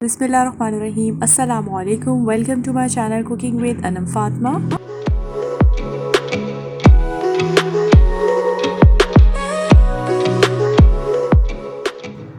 बिस्मिल्लाहिर्रहमानिर्रहीम। अस्सलामुअलैकुम। Welcome to my channel cooking with Anam Fatima.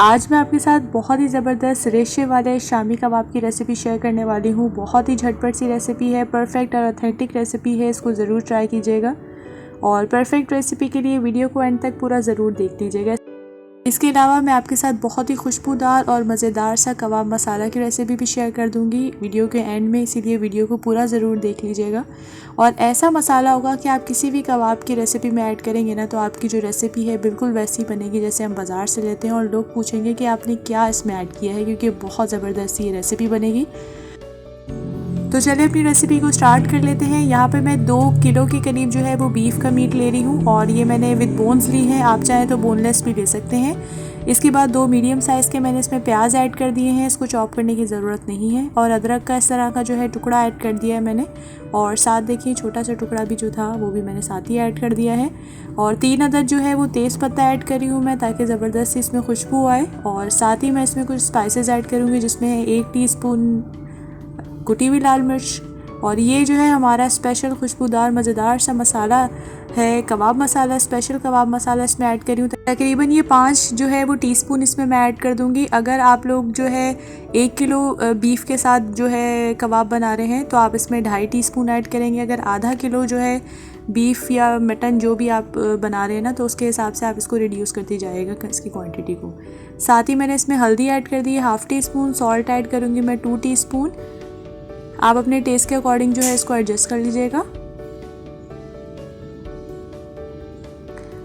आज मैं आपके साथ बहुत ही ज़बरदस्त रेशे वाले शामी कबाब की रेसिपी शेयर करने वाली हूँ। बहुत ही झटपट सी रेसिपी है, परफेक्ट और ऑथेंटिक रेसिपी है। इसको ज़रूर ट्राई कीजिएगा और परफेक्ट रेसिपी के लिए वीडियो को एंड तक पूरा ज़रूर देख लीजिएगा। इसके अलावा मैं आपके साथ बहुत ही खुशबूदार और मज़ेदार सा कबाब मसाला की रेसिपी भी शेयर कर दूंगी वीडियो के एंड में, इसीलिए वीडियो को पूरा ज़रूर देख लीजिएगा। और ऐसा मसाला होगा कि आप किसी भी कबाब की रेसिपी में ऐड करेंगे ना, तो आपकी जो रेसिपी है बिल्कुल वैसी बनेगी जैसे हम बाज़ार से लेते हैं। और लोग पूछेंगे कि आपने क्या इसमें ऐड किया है, क्योंकि बहुत ज़बरदस्त ये रेसिपी बनेगी। तो चलिए अपनी रेसिपी को स्टार्ट कर लेते हैं। यहाँ पे मैं 2 किलो के करीब जो है वो बीफ का मीट ले रही हूँ और ये मैंने विद बोन्स ली हैं। आप चाहें तो बोनलेस भी ले सकते हैं। इसके बाद 2 मीडियम साइज़ के मैंने इसमें प्याज ऐड कर दिए हैं। इसको चॉप करने की ज़रूरत नहीं है। और अदरक का इस तरह का जो है टुकड़ा ऐड कर दिया है मैंने। और साथ देखिए छोटा सा टुकड़ा भी जो था वो भी मैंने साथ ही ऐड कर दिया है। और 3 अदद जो है वो तेज़ पत्ता ऐड करी हूँ मैं, ताकि ज़बरदस्त इसमें खुशबू आए। और साथ ही मैं इसमें कुछ स्पाइसेस ऐड करूँगी, जिसमें है 1 टीस्पून कुटी हुई लाल मिर्च। और ये जो है हमारा स्पेशल खुशबूदार मज़ेदार सा मसाला है, कबाब मसाला, स्पेशल कबाब मसाला इसमें ऐड करी हूँ। तकरीबन ये 5 जो है वो टीस्पून इसमें मैं ऐड कर दूँगी। अगर आप लोग जो है 1 किलो बीफ के साथ जो है कबाब बना रहे हैं तो आप इसमें 2.5 टीस्पून ऐड करेंगे। अगर आधा किलो जो है बीफ या मटन जो भी आप बना रहे हैं ना, तो उसके हिसाब से आप इसको रिड्यूस करते जाइएगा इसकी क्वांटिटी को। साथ ही मैंने इसमें हल्दी ऐड कर दी है 1/2 टीस्पून, सॉल्ट ऐड करूँगी मैं 2 टीस्पून। आप अपने टेस्ट के अकॉर्डिंग जो है इसको एडजस्ट कर लीजिएगा।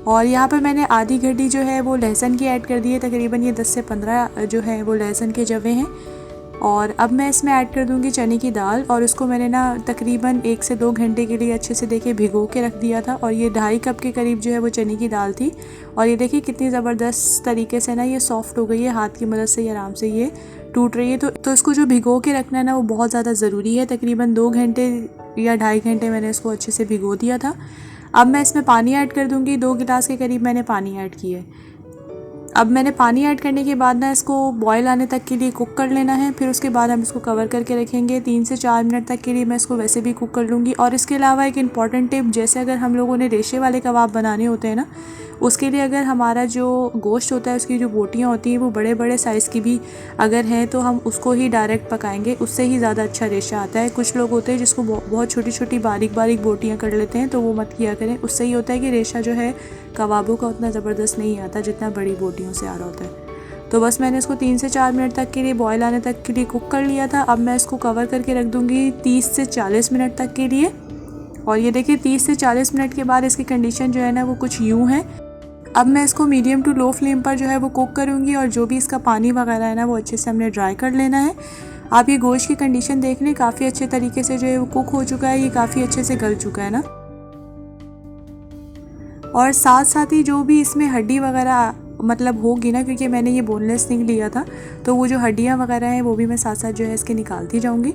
और यहाँ पर मैंने आधी गड्डी जो है वो लहसुन की ऐड कर दी है। तकरीबन ये 10 से 15 जो है वो लहसुन के जवे हैं। और अब मैं इसमें ऐड कर दूँगी चने की दाल, और उसको मैंने ना तकरीबन 1 से 2 घंटे के लिए अच्छे से देखिए भिगो के रख दिया था। और ये 2.5 कप के करीब जो है वो चने की दाल थी। और ये देखिए कितनी ज़बरदस्त तरीके से ना ये सॉफ्ट हो गई है, हाथ की मदद से ये आराम से ये टूट रही है। तो इसको जो भिगो के रखना है ना, वो बहुत ज़्यादा ज़रूरी है। तकरीबन 2 घंटे या 2.5 घंटे मैंने इसको अच्छे से भिगो दिया था। अब मैं इसमें पानी ऐड कर दूँगी। 2 गिलास के करीब मैंने पानी ऐड किया है। अब मैंने पानी ऐड करने के बाद ना इसको बॉयल आने तक के लिए कुक कर लेना है। फिर उसके बाद हम इसको कवर करके रखेंगे। 3 से 4 मिनट तक के लिए मैं इसको वैसे भी कुक कर लूँगी। और इसके अलावा एक इम्पॉर्टेंट टिप, जैसे अगर हम लोगों ने रेशे वाले कबाब बनाने होते हैं ना, उसके लिए अगर हमारा जो गोश्त होता है उसकी जो बोटियाँ होती हैं वो बड़े बड़े साइज़ की भी अगर हैं, तो हम उसको ही डायरेक्ट पकाएंगे, उससे ही ज़्यादा अच्छा रेशा आता है। कुछ लोग होते हैं जिसको बहुत छोटी छोटी बारीक बारीक बोटियाँ कर लेते हैं, तो वो मत किया करें। उससे ही होता है कि रेशा जो है कबाबों का उतना ज़बरदस्त नहीं आता जितना बड़ी बोटियों से आ रहा होता है। तो बस मैंने इसको 3 से 4 मिनट तक के लिए बॉयल आने तक के लिए कुक कर लिया था। अब मैं इसको कवर करके रख दूँगी 30 से 40 मिनट तक के लिए। और ये देखिए 30 से 40 मिनट के बाद इसकी कंडीशन जो है ना वो कुछ यूँ है। अब मैं इसको मीडियम टू लो फ्लेम पर जो है वो कुक करूँगी। और जो भी इसका पानी वगैरह है ना वो अच्छे से हमने ड्राई कर लेना है। आप ये गोश्त की कंडीशन देख लें, काफ़ी अच्छे तरीके से जो है वो कुक हो चुका है, ये काफ़ी अच्छे से गल चुका है ना। और साथ साथ ही जो भी इसमें हड्डी वगैरह मतलब होगी ना, क्योंकि मैंने ये बोनलेस नहीं लिया था, तो वो जो हड्डियाँ वगैरह हैं वो भी मैं साथ साथ जो है इसके निकालती जाऊँगी।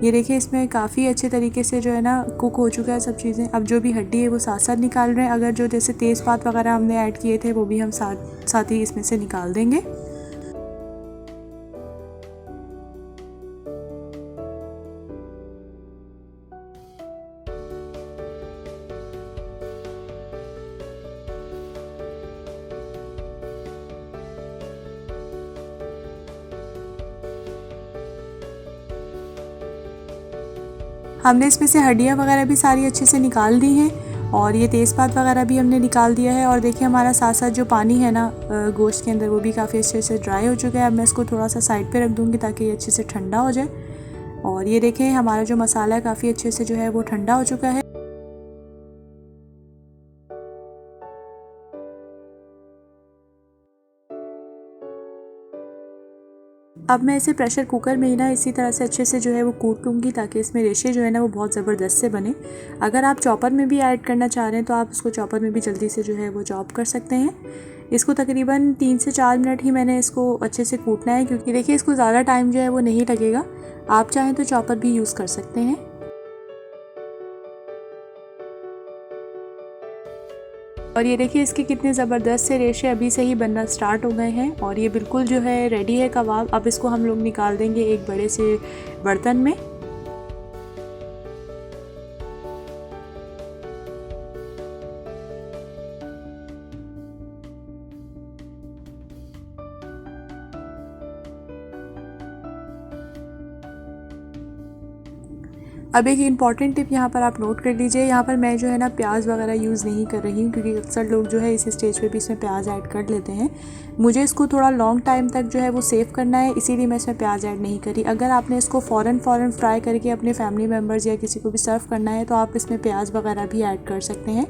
ये देखिए इसमें काफ़ी अच्छे तरीके से जो है ना कुक हो चुका है सब चीज़ें। अब जो भी हड्डी है वो साथ साथ निकाल रहे हैं। अगर जो जैसे तेज़पात वगैरह हमने ऐड किए थे वो भी हम साथ साथ ही इसमें से निकाल देंगे। हमने इसमें से हड्डियाँ वगैरह भी सारी अच्छे से निकाल दी हैं। और ये तेज़पात वगैरह भी हमने निकाल दिया है। और देखिए हमारा साथ साथ जो पानी है ना गोश्त के अंदर, वो भी काफ़ी अच्छे से ड्राई हो चुका है। अब मैं इसको थोड़ा सा साइड पे रख दूँगी ताकि ये अच्छे से ठंडा हो जाए। और ये देखें हमारा जो मसाला है काफ़ी अच्छे से जो है वो ठंडा हो चुका है। अब मैं इसे प्रेशर कुकर में ही ना इसी तरह से अच्छे से जो है वो कूट लूँगी, ताकि इसमें रेशे जो है ना वो बहुत ज़बरदस्त से बने। अगर आप चॉपर में भी ऐड करना चाह रहे हैं तो आप इसको चॉपर में भी जल्दी से जो है वो चॉप कर सकते हैं। इसको तकरीबन 3 से 4 मिनट ही मैंने इसको अच्छे से कूटना है, क्योंकि देखिए इसको ज़्यादा टाइम जो है वो नहीं लगेगा। आप चाहें तो चॉपर भी यूज़ कर सकते हैं। और ये देखिए इसके कितने ज़बरदस्त से रेशे अभी से ही बनना स्टार्ट हो गए हैं और ये बिल्कुल जो है रेडी है कबाब। अब इसको हम लोग निकाल देंगे एक बड़े से बर्तन में। अब एक इम्पॉर्टेंट टिप यहाँ पर आप नोट कर लीजिए, यहाँ पर मैं जो है ना प्याज वगैरह यूज़ नहीं कर रही हूँ क्योंकि अक्सर लोग जो है इस स्टेज पे भी इसमें प्याज ऐड कर लेते हैं। मुझे इसको थोड़ा लॉन्ग टाइम तक जो है वो सेव करना है, इसीलिए मैं इसमें प्याज ऐड नहीं करी। अगर आपने इसको फ़ौरन फ्राई करके अपने फैमिली मेम्बर्स या किसी को भी सर्व करना है तो आप इसमें प्याज वगैरह भी ऐड कर सकते हैं,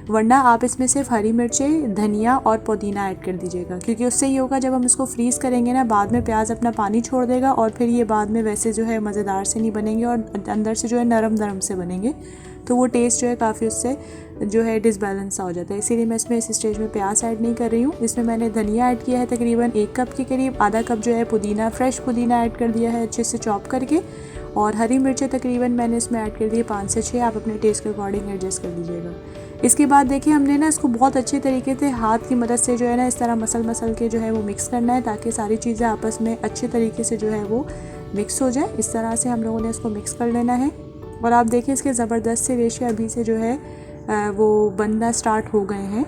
वरना आप इसमें सिर्फ हरी मिर्चें, धनिया और पुदीना ऐड कर दीजिएगा क्योंकि उससे ये होगा जब हम इसको फ्रीज़ करेंगे ना बाद में प्याज अपना पानी छोड़ देगा और फिर ये बाद में वैसे जो है मज़ेदार से नहीं बनेंगे और अंदर से जो है नरम नरम से बनेंगे, तो वो टेस्ट जो है काफ़ी उससे जो है डिसबैलेंस सा हो जाता है। इसीलिए मैं इसमें इस स्टेज में प्याज ऐड नहीं कर रही हूँ। इसमें मैंने धनिया ऐड किया है तकरीबन 1 कप के करीब, आधा कप जो है पुदीना, फ्रेश पुदीना ऐड कर दिया है अच्छे से चॉप करके, और हरी मिर्चें तकरीबन मैंने इसमें ऐड कर दी 5 से 6, आप अपने टेस्ट के अकॉर्डिंग एडजस्ट कर लीजिएगा। इसके बाद देखिए हमने ना इसको बहुत अच्छे तरीके से हाथ की मदद से जो है ना इस तरह मसल के जो है वो मिक्स करना है ताकि सारी चीज़ें आपस में अच्छे तरीके से जो है वो मिक्स हो जाए। इस तरह से हम लोगों ने इसको मिक्स कर लेना है और आप देखिए इसके ज़बरदस्त से रेशे अभी से जो है वो बनना स्टार्ट हो गए हैं।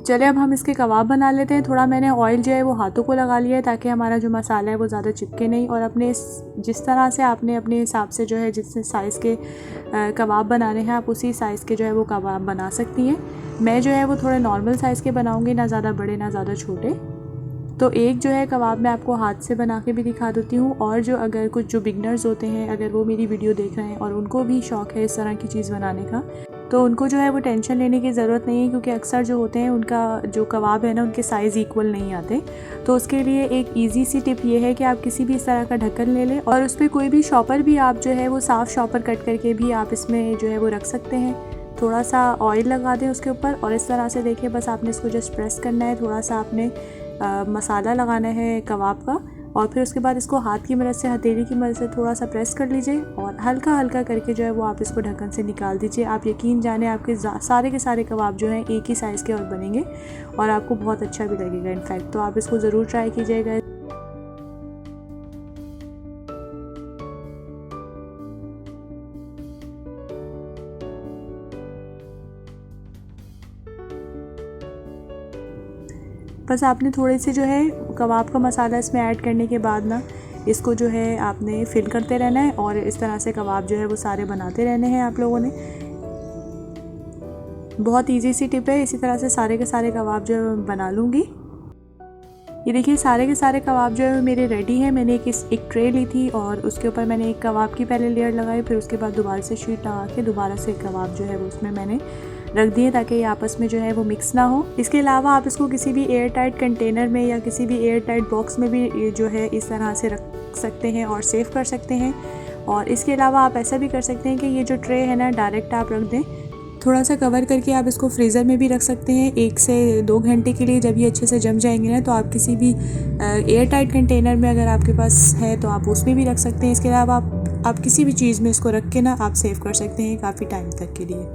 चलिए अब हम इसके कबाब बना लेते हैं। थोड़ा मैंने ऑयल जो है वो हाथों को लगा लिया है ताकि हमारा जो मसाला है वो ज़्यादा चिपके नहीं, और अपने जिस तरह से आपने अपने हिसाब से जो है जिस साइज़ के कबाब बनाने हैं आप उसी साइज़ के जो है वो कबाब बना सकती हैं। मैं जो है वो थोड़े नॉर्मल साइज़ के बनाऊँगी, ना ज़्यादा बड़े ना ज़्यादा छोटे। तो एक जो है कबाब मैं आपको हाथ से बना के भी दिखा देती हूँ, और जो अगर कुछ जो बिगनर्स होते हैं अगर वो मेरी वीडियो देख रहे हैं और उनको भी शौक़ है इस तरह की चीज़ बनाने का, तो उनको जो है वो टेंशन लेने की ज़रूरत नहीं है क्योंकि अक्सर जो होते हैं उनका जो कबाब है ना उनके साइज़ इक्वल नहीं आते। तो उसके लिए एक इजी सी टिप ये है कि आप किसी भी इस तरह का ढक्कन ले लें और उस पर कोई भी शॉपर भी आप जो है वो साफ़ शॉपर कट करके भी आप इसमें जो है वो रख सकते हैं। थोड़ा सा ऑयल लगा दें उसके ऊपर और इस तरह से देखिए बस आपने इसको जस्ट प्रेस करना है, थोड़ा सा आपने मसाला लगाना है कबाब का, और फिर उसके बाद इसको हाथ की मदद से, हथेली की मदद से थोड़ा सा प्रेस कर लीजिए और हल्का हल्का करके जो है वो आप इसको ढक्कन से निकाल दीजिए। आप यकीन जाने आपके सारे के सारे कबाब जो हैं एक ही साइज़ के और बनेंगे और आपको बहुत अच्छा भी लगेगा इनफैक्ट। तो आप इसको ज़रूर ट्राई कीजिएगा। बस आपने थोड़े से जो है कबाब का मसाला इसमें ऐड करने के बाद ना इसको जो है आपने फिल करते रहना है और इस तरह से कबाब जो है वो सारे बनाते रहने हैं आप लोगों ने। बहुत इजी सी टिप है, इसी तरह से सारे के सारे कबाब जो है बना लूँगी। ये देखिए सारे के सारे कबाब जो है मेरे रेडी हैं। मैंने एक ट्रे ली थी और उसके ऊपर मैंने एक कबाब की पहले लेयर लगाई, फिर उसके बाद दोबारा से शीट लगा के दोबारा से कबाब जो है वो उसमें मैंने रख दिए ताकि ये आपस में जो है वो मिक्स ना हो। इसके अलावा आप इसको किसी भी एयर टाइट कंटेनर में या किसी भी एयर टाइट बॉक्स में भी जो है इस तरह से रख सकते हैं और सेव कर सकते हैं। और इसके अलावा आप ऐसा भी कर सकते हैं कि ये जो ट्रे है ना डायरेक्ट आप रख दें, थोड़ा सा कवर करके आप इसको फ्रीज़र में भी रख सकते हैं 1 से 2 घंटे के लिए। जब ये अच्छे से जम जाएंगे ना तो आप किसी भी एयर टाइट कंटेनर में अगर आपके पास है तो आप उसमें भी रख सकते हैं। इसके अलावा आप किसी भी चीज़ में इसको रख के ना आप सेव कर सकते हैं काफ़ी टाइम तक के लिए।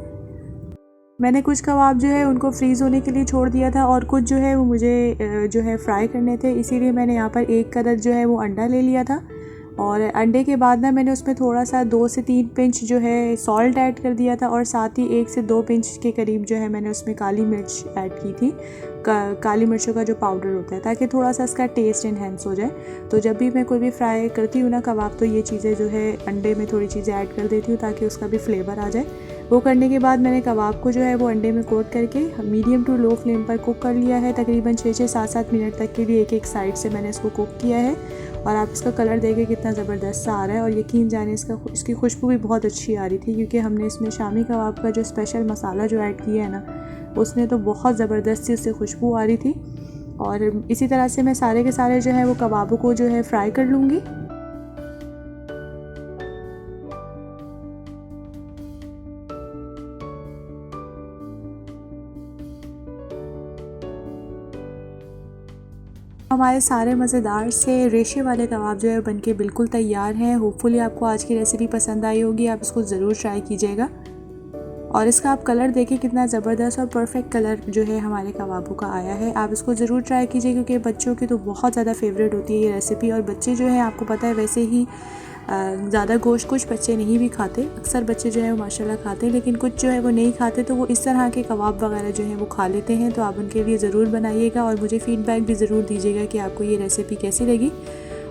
मैंने कुछ कबाब जो है उनको फ्रीज़ होने के लिए छोड़ दिया था और कुछ जो है वो मुझे जो है फ्राई करने थे, इसीलिए मैंने यहाँ पर 1 अदद जो है वो अंडा ले लिया था और अंडे के बाद ना मैंने उसमें थोड़ा सा 2 से 3 पिंच जो है सॉल्ट ऐड कर दिया था और साथ ही 1 से 2 पिंच के करीब जो है मैंने उसमें काली मिर्च ऐड की थी, काली मिर्चों का जो पाउडर होता है, ताकि थोड़ा सा इसका टेस्ट इन्हेंस हो जाए। तो जब भी मैं कोई भी फ्राई करती हूँ ना कबाब तो ये चीज़ें जो है अंडे में थोड़ी चीज़ें ऐड कर देती हूँ ताकि उसका भी फ्लेवर आ जाए। वो करने के बाद मैंने कबाब को जो है वो अंडे में कोट करके मीडियम टू लो फ्लेम पर कुक कर लिया है। तकरीबन 6 से 7 मिनट तक के लिए एक साइड से मैंने इसको कुक किया है और आप इसका कलर देखें कितना ज़बरदस्त सा आ रहा है। और यकीन जाने इसकी खुशबू भी बहुत अच्छी आ रही थी क्योंकि हमने इसमें शामी कबाब का जो स्पेशल मसाला जो ऐड किया है ना उसने तो बहुत ज़बरदस्त सी उससे खुशबू आ रही थी। और इसी तरह से मैं सारे के सारे जो है वो कबाबों को जो है फ्राई कर लूँगी। हमारे सारे मज़ेदार से रेशे वाले कबाब जो है बनके बिल्कुल तैयार हैं। होपफुली आपको आज की रेसिपी पसंद आई होगी, आप इसको ज़रूर ट्राई कीजिएगा। और इसका आप कलर देखिए कितना ज़बरदस्त और परफेक्ट कलर जो है हमारे कबाबों का आया है। आप इसको ज़रूर ट्राई कीजिए क्योंकि बच्चों की तो बहुत ज़्यादा फेवरेट होती है ये रेसिपी। और बच्चे जो हैं आपको पता है वैसे ही ज़्यादा गोश्त कुछ बच्चे नहीं भी खाते, अक्सर बच्चे जो है वो माशाल्लाह खाते हैं, लेकिन कुछ जो है वो नहीं खाते, तो वो इस तरह के कबाब वगैरह जो हैं वो खा लेते हैं। तो आप उनके लिए ज़रूर बनाइएगा और मुझे फ़ीडबैक भी ज़रूर दीजिएगा कि आपको ये रेसिपी कैसी लगी।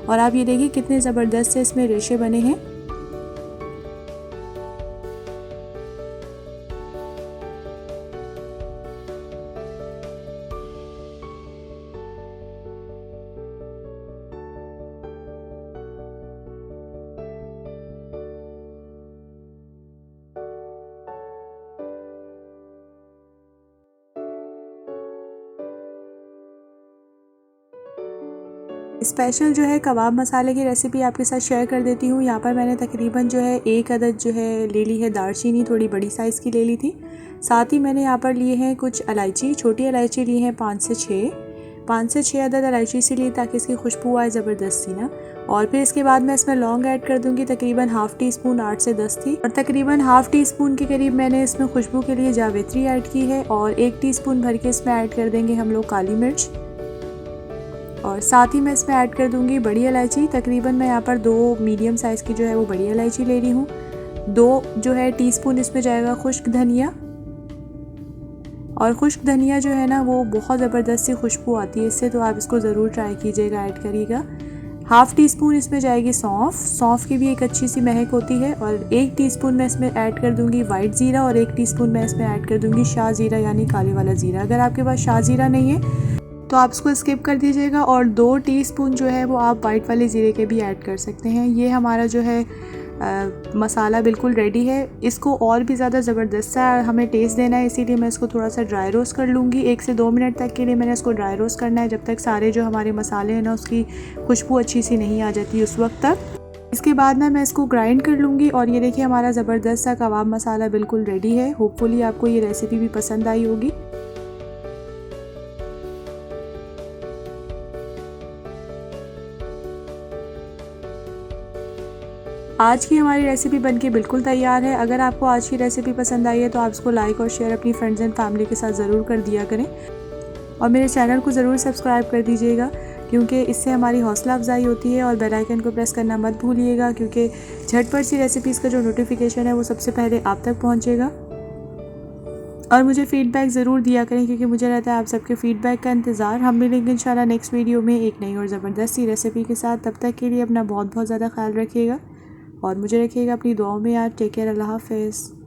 और आप ये देखिए कितने ज़बरदस्त से इसमें रेशे बने हैं। स्पेशल जो है कबाब मसाले की रेसिपी आपके साथ शेयर कर देती हूँ। यहाँ पर मैंने तकरीबन जो है 1 अदद जो है ले ली है दालचीनी, थोड़ी बड़ी साइज़ की ले ली थी। साथ ही मैंने यहाँ पर लिए हैं कुछ इलायची, छोटी इलायची ली हैं 5 से 6 अदद इलायची से ली ताकि इसकी खुशबू आए ज़बरदस्त सी ना। और फिर इसके बाद मैं इसमें लौंग ऐड कर दूँगी, तकरीबन हाफ़ टी स्पून 8 से 10 थी। और तकरीबन हाफ़ टी स्पून के करीब मैंने इसमें खुशबू के लिए जावित्री ऐड की है। और 1 टीस्पून भर के इसमें ऐड कर देंगे हम लोग काली मिर्च। और साथ ही मैं इसमें ऐड कर दूंगी बड़ी इलायची, तकरीबन मैं यहाँ पर 2 मीडियम साइज़ की जो है वो बड़ी इलायची ले रही हूँ। 2 जो है टीस्पून इसमें जाएगा खुश्क धनिया। और खुश्क धनिया जो है ना वो बहुत ज़बरदस्त सी खुशबू आती है इससे, तो आप इसको ज़रूर ट्राई कीजिएगा, ऐड करिएगा। हाफ़ टी स्पून इसमें जाएगी सौंफ की भी एक अच्छी सी महक होती है। और 1 टीस्पून मैं इसमें ऐड कर दूंगी वाइट ज़ीरा और 1 टीस्पून मैं इसमें ऐड कर दूंगी शाह ज़ीरा यानी काले वाला ज़ीरा। अगर आपके पास शाह ज़ीरा नहीं है तो आप इसको स्किप कर दीजिएगा। और 2 टीस्पून जो है वो आप वाइट वाले ज़ीरे के भी ऐड कर सकते हैं। ये हमारा जो है मसाला बिल्कुल रेडी है। इसको और भी ज़्यादा ज़बरदस्त सा हमें टेस्ट देना है, इसीलिए मैं इसको थोड़ा सा ड्राई रोस्ट कर लूँगी। 1 से 2 मिनट तक के लिए मैंने इसको ड्राई रोस्ट करना है, जब तक सारे जो हमारे मसाले हैं ना उसकी खुशबू अच्छी सी नहीं आ जाती उस वक्त तक। इसके बाद ना मैं इसको ग्राइंड कर लूँगी। और ये देखिए हमारा ज़बरदस्त सा कबाब मसाला बिल्कुल रेडी है। होपफुली आपको ये रेसिपी भी पसंद आई होगी। आज की हमारी रेसिपी बनके बिल्कुल तैयार है। अगर आपको आज की रेसिपी पसंद आई है तो आप इसको लाइक और शेयर अपनी फ्रेंड्स एंड फैमिली के साथ ज़रूर कर दिया करें। और मेरे चैनल को ज़रूर सब्सक्राइब कर दीजिएगा क्योंकि इससे हमारी हौसला अफजाई होती है। और बेल आइकन को प्रेस करना मत भूलिएगा क्योंकि झटपट सी रेसिपीज़ का जो नोटिफिकेशन है वो सबसे पहले आप तक पहुँचेगा। और मुझे फ़ीडबैक ज़रूर दिया करें क्योंकि मुझे रहता है आप सबके फ़ीडबैक का इंतज़ार। हम मिलेंगे इंशाल्लाह नेक्स्ट वीडियो में एक नई और ज़बरदस्त सी रेसिपी के साथ। तब तक के लिए अपना बहुत ज़्यादा ख्याल रखिएगा और मुझे रखिएगा अपनी दुआओं में याद। टेक केयर, अल्लाह हाफ़िज़।